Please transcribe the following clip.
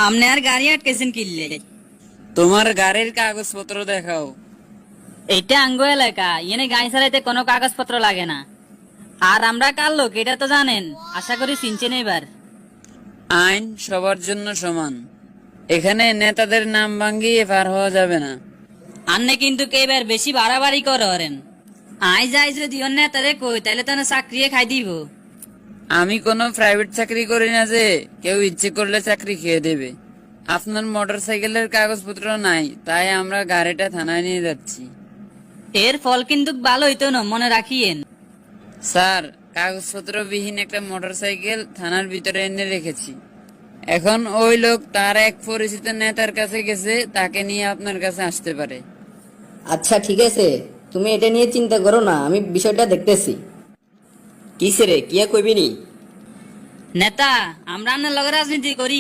আমনে আর গাড়ি আটকেছেন কিনলে? তোমার গাড়ির কাগজপত্র দেখাও। এটা আঙ্গো এলাকা, এনে গাড়ি চালাইতে কোনো কাগজপত্র লাগে না। আর আমরা কার লোক এটা তো জানেন, আশা করি চিনছেন এবার। আইন সবার জন্য সমান, এখানে নেতাদের নাম ভাঙ্গিয়ে পার হওয়া যাবে না। আন্নে কিন্তু এবার বেশি বাড়াবাড়ি করেন। আই যাই যদি অন্য নেতারে কই তাহলে তো না চাকরি খাই দিব। আমি কোনো প্রাইভেট চাকরি করি না যে কেউ ইচ্ছে করলে চাকরি খেয়ে দেবে। আপনার মোটর সাইকেলের কাগজপত্র নাই, তাই আমরা গাড়িটা থানায় নিয়ে যাচ্ছি। এর ফল কিন্তু ভালো হইতো না, মনে রাখিয়েন। স্যার, কাগজপত্র বিহীন একটা মোটর সাইকেল থানার ভিতরে এনে রেখেছি। এখন ওই লোক তার এক পরিচিত নেতার কাছে গেছে, তাকে নিয়ে আপনার কাছে আসতে পারে। আচ্ছা ঠিক আছে, তুমি এটা নিয়ে চিন্তা করো না, আমি বিষয়টা দেখতেছি। কিসে রে, কিয়া কইবি নি? নেতা, আমরা আন্নার লগে রাজনীতি করি,